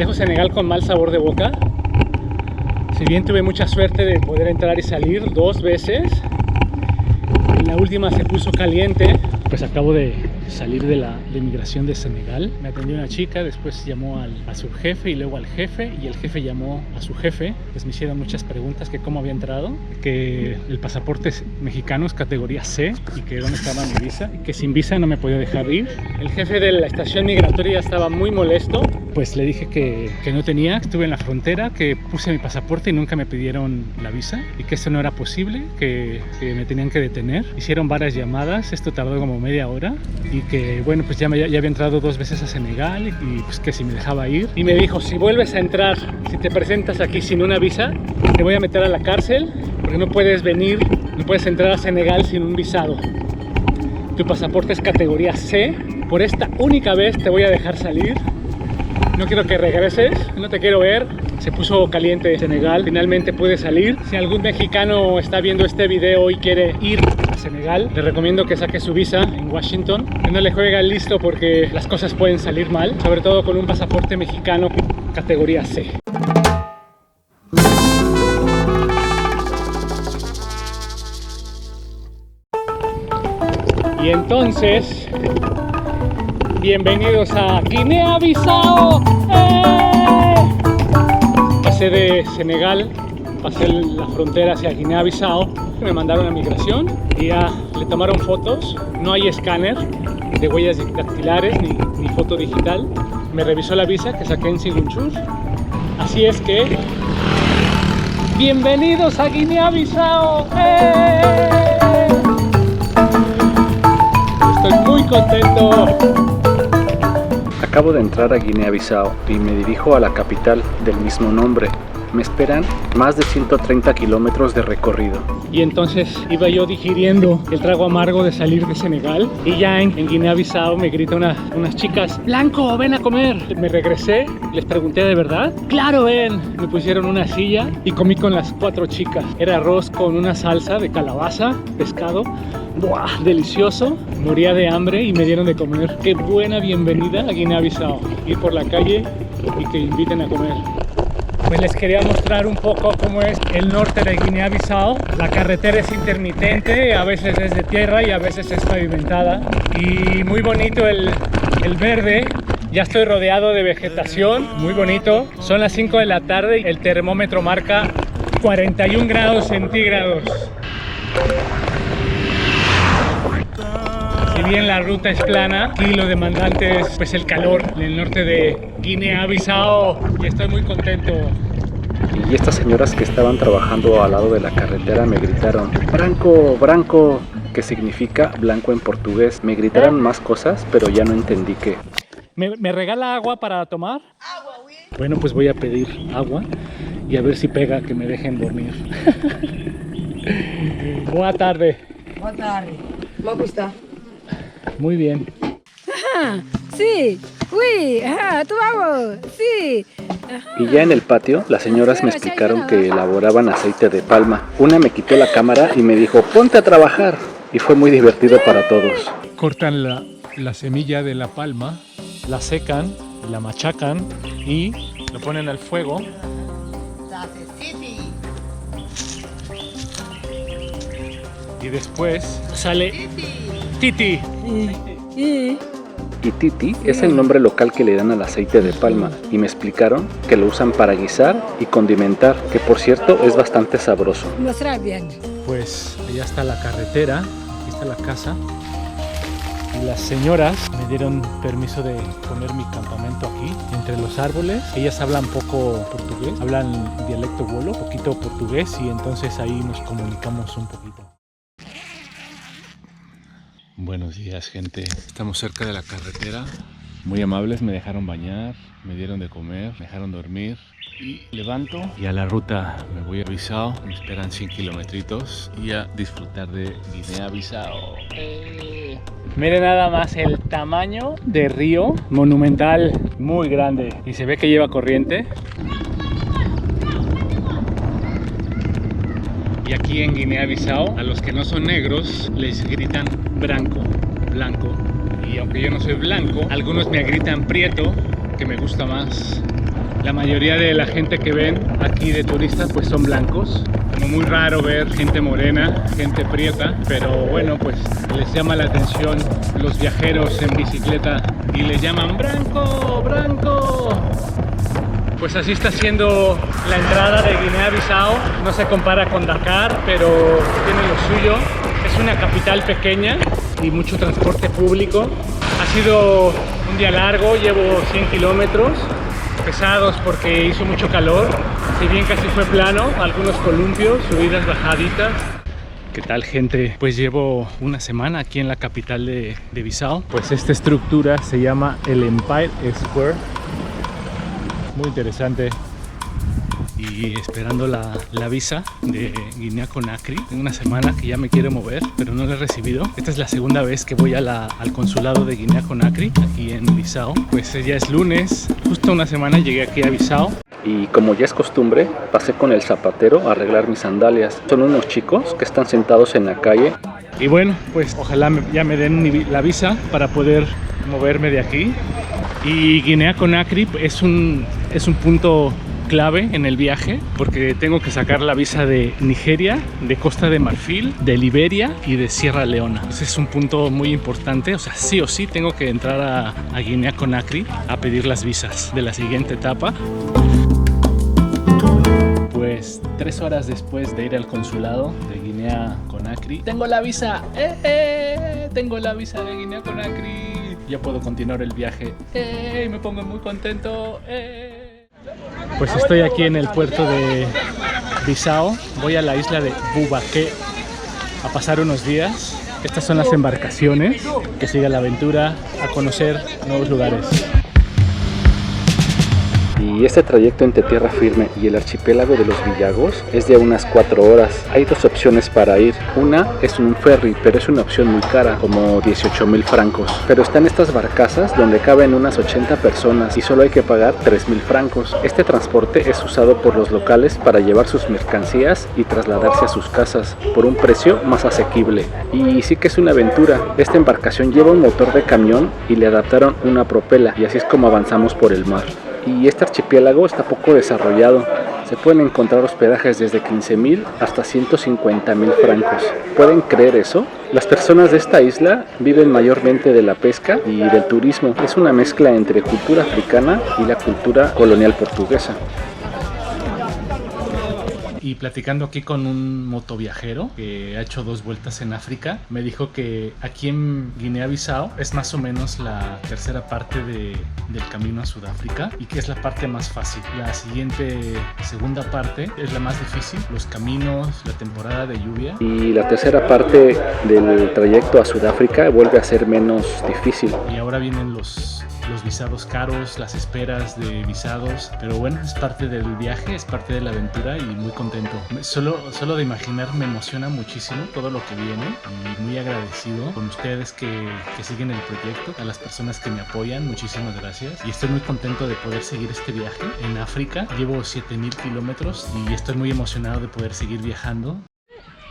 Dejo Senegal con mal sabor de boca. Si bien tuve mucha suerte de poder entrar y salir 2 veces, en la última se puso caliente. Pues acabo de salir de la migración de Senegal. Me atendió una chica, después llamó a su jefe y luego al jefe, y el jefe llamó a su jefe. Pues me hicieron muchas preguntas, que cómo había entrado, que el pasaporte mexicano es categoría C y que dónde estaba mi visa, y que sin visa no me podía dejar ir. El jefe de la estación migratoria estaba muy molesto. Pues le dije que no tenía, estuve en la frontera, que puse mi pasaporte y nunca me pidieron la visa, y que eso no era posible, que me tenían que detener. Hicieron varias llamadas, esto tardó como media hora, y que bueno, pues ya había entrado 2 veces a Senegal, y pues que si me dejaba ir. Y me dijo, si vuelves a entrar, si te presentas aquí sin una visa, te voy a meter a la cárcel, porque no puedes venir, no puedes entrar a Senegal sin un visado. Tu pasaporte es categoría C, por esta única vez te voy a dejar salir. No quiero que regreses, no te quiero ver. Se puso caliente Senegal, finalmente pude salir. Si algún mexicano está viendo este video y quiere ir a Senegal, le recomiendo que saque su visa en Washington. Que no le juegue al listo, porque las cosas pueden salir mal, sobre todo con un pasaporte mexicano categoría C. Y entonces, bienvenidos a Guinea-Bissau. Pasé de Senegal, pasé la frontera hacia Guinea-Bissau, me mandaron a migración y ya le tomaron fotos. No hay escáner de huellas dactilares ni foto digital. Me revisó la visa que saqué en Sigunchur. Así es que, bienvenidos a Guinea-Bissau. Estoy muy contento. Acabo de entrar a Guinea-Bissau y me dirijo a la capital del mismo nombre. Me esperan más de 130 kilómetros de recorrido. Y entonces iba yo digiriendo el trago amargo de salir de Senegal, y ya en Guinea-Bissau me gritan unas chicas, Blanco, ven a comer. Me regresé, les pregunté, ¿de verdad? Claro, ven. Me pusieron una silla y comí con las 4 chicas. Era arroz con una salsa de calabaza, pescado. ¡Buah! Delicioso. Moría de hambre y me dieron de comer. Qué buena bienvenida a Guinea-Bissau. Ir por la calle y que inviten a comer. Pues les quería mostrar un poco cómo es el norte de Guinea-Bissau. La carretera es intermitente, a veces es de tierra y a veces es pavimentada. Y muy bonito el verde. Ya estoy rodeado de vegetación, muy bonito. Son las 5 de la tarde y el termómetro marca 41 grados centígrados. Si bien la ruta es plana, aquí lo demandante es pues el calor en el norte de Guinea-Bissau, y estoy muy contento. Y estas señoras que estaban trabajando al lado de la carretera me gritaron, Branco, Branco, que significa blanco en portugués. Me gritaron más cosas, pero ya no entendí qué. ¿Me regala agua para tomar? Agua, güey. Bueno, pues voy a pedir agua y a ver si pega que me dejen dormir. Buena tarde. Boa tarde. ¿Cómo está? Muy bien. Ajá, sí, uy, ajá, tú vamos, sí. Ajá. Y ya en el patio, las señoras me explicaron que elaboraban aceite de palma. Una me quitó la cámara y me dijo, ponte a trabajar. Y fue muy divertido para todos. Cortan la semilla de la palma, la secan, la machacan y lo ponen al fuego. Y después sale Titi. Y Titi es el nombre local que le dan al aceite de palma, y me explicaron que lo usan para guisar y condimentar, que por cierto es bastante sabroso. Pues allá está la carretera, aquí está la casa, y las señoras me dieron permiso de poner mi campamento aquí, entre los árboles. Ellas hablan poco portugués, hablan dialecto wolo, poquito portugués, y entonces ahí nos comunicamos un poquito. Buenos días, gente. Estamos cerca de la carretera. Muy amables, me dejaron bañar, me dieron de comer, me dejaron dormir. Y levanto y a la ruta me voy a Bissau. Me esperan 100 kilometritos y a disfrutar de Guinea-Bissau. Miren nada más el tamaño de río, monumental, muy grande. Y se ve que lleva corriente. Y aquí en Guinea-Bissau, a los que no son negros les gritan branco, blanco. Y aunque yo no soy blanco, algunos me gritan prieto, que me gusta más. La mayoría de la gente que ven aquí de turistas pues son blancos. Como muy raro ver gente morena, gente prieta, pero bueno, pues les llama la atención los viajeros en bicicleta y le llaman ¡Branco! ¡Branco! Pues así está siendo la entrada de Guinea-Bissau. No se compara con Dakar, pero tiene lo suyo. Es una capital pequeña y mucho transporte público. Ha sido un día largo, llevo 100 kilómetros, pesados porque hizo mucho calor. Si bien casi fue plano, algunos columpios, subidas, bajaditas. ¿Qué tal, gente? Pues llevo una semana aquí en la capital de Bissau. Pues esta estructura se llama el Empire Square. Muy interesante. Y esperando la visa de Guinea-Conakry. Tengo una semana que ya me quiero mover, pero no la he recibido. Esta es la segunda vez que voy al consulado de Guinea-Conakry, aquí en Bissau. Pues ya es lunes, justo una semana llegué aquí a Bissau. Y como ya es costumbre, pasé con el zapatero a arreglar mis sandalias. Son unos chicos que están sentados en la calle. Y bueno, pues ojalá ya me den la visa para poder moverme de aquí. Y Guinea-Conakry es un punto clave en el viaje porque tengo que sacar la visa de Nigeria, de Costa de Marfil, de Liberia y de Sierra Leona. Ese es un punto muy importante, o sea, sí o sí tengo que entrar a Guinea-Conakry a pedir las visas de la siguiente etapa. Pues 3 horas después de ir al consulado de Guinea-Conakry, tengo la visa, tengo la visa de Guinea-Conakry, ya puedo continuar el viaje, me pongo muy contento. Pues estoy aquí en el puerto de Bissau, voy a la isla de Boubaké a pasar unos días. Estas son las embarcaciones que sigue la aventura a conocer nuevos lugares. Y este trayecto entre tierra firme y el archipiélago de los Villagos es de unas 4 horas. Hay 2 opciones para ir. Una es un ferry, pero es una opción muy cara, como 18.000 francos. Pero están estas barcazas donde caben unas 80 personas y solo hay que pagar 3.000 francos. Este transporte es usado por los locales para llevar sus mercancías y trasladarse a sus casas por un precio más asequible. Y sí que es una aventura. Esta embarcación lleva un motor de camión y le adaptaron una propela y así es como avanzamos por el mar. Y este archipiélago está poco desarrollado. Se pueden encontrar hospedajes desde 15.000 hasta 150.000 francos. ¿Pueden creer eso? Las personas de esta isla viven mayormente de la pesca y del turismo. Es una mezcla entre cultura africana y la cultura colonial portuguesa. Y platicando aquí con un motoviajero que ha hecho 2 vueltas en África, me dijo que aquí en Guinea-Bissau es más o menos la tercera parte del camino a Sudáfrica y que es la parte más fácil. La segunda parte es la más difícil, los caminos, la temporada de lluvia. Y la tercera parte del trayecto a Sudáfrica vuelve a ser menos difícil. Y ahora vienen los visados caros, las esperas de visados, pero bueno, es parte del viaje, es parte de la aventura y muy contento. Solo de imaginar me emociona muchísimo todo lo que viene y muy agradecido con ustedes que siguen el proyecto, a las personas que me apoyan, muchísimas gracias y estoy muy contento de poder seguir este viaje en África. Llevo 7.000 kilómetros y estoy muy emocionado de poder seguir viajando.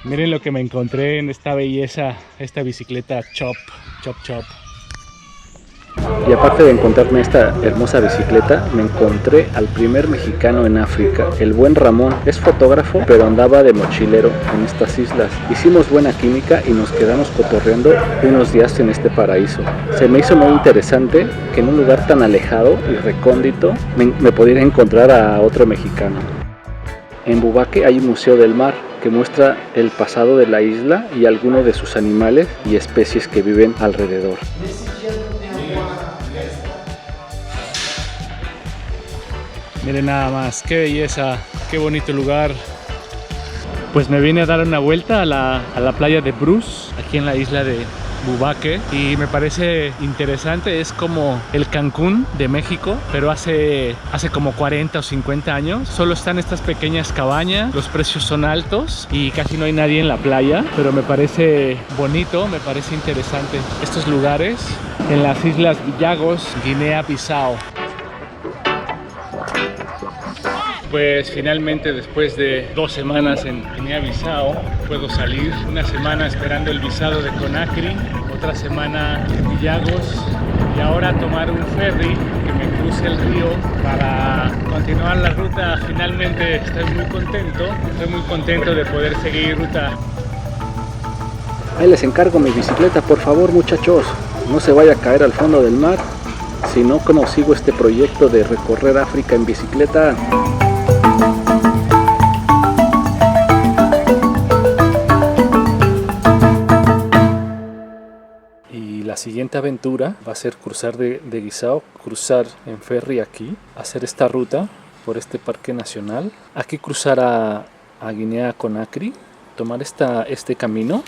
Miren lo que me encontré en esta belleza, esta bicicleta Chop. Y aparte de encontrarme esta hermosa bicicleta, me encontré al primer mexicano en África, el buen Ramón. Es fotógrafo, pero andaba de mochilero en estas islas. Hicimos buena química y nos quedamos cotorreando unos días en este paraíso. Se me hizo muy interesante que en un lugar tan alejado y recóndito me pudiera encontrar a otro mexicano. En Boubaké hay un museo del mar que muestra el pasado de la isla y algunos de sus animales y especies que viven alrededor. Miren nada más, qué belleza, qué bonito lugar. Pues me vine a dar una vuelta a la playa de Bruce, aquí en la isla de Boubaké, y me parece interesante. Es como el Cancún de México, pero hace como 40 o 50 años. Solo están estas pequeñas cabañas, los precios son altos y casi no hay nadie en la playa, pero me parece bonito, me parece interesante estos lugares en las Islas Villagos, Guinea-Bissau. Pues finalmente, después de 2 semanas en Guinea-Bissau, puedo salir. Una semana esperando el visado de Conakry, otra semana en Villagos y ahora tomar un ferry que me cruce el río para continuar la ruta. Finalmente estoy muy contento de poder seguir ruta. Ahí les encargo mi bicicleta, por favor, muchachos. No se vaya a caer al fondo del mar. Si no, ¿cómo sigo este proyecto de recorrer África en bicicleta? Y la siguiente aventura va a ser cruzar de Guisao, cruzar en ferry aquí, hacer esta ruta por este parque nacional, aquí cruzar a Guinea Conakry, tomar este camino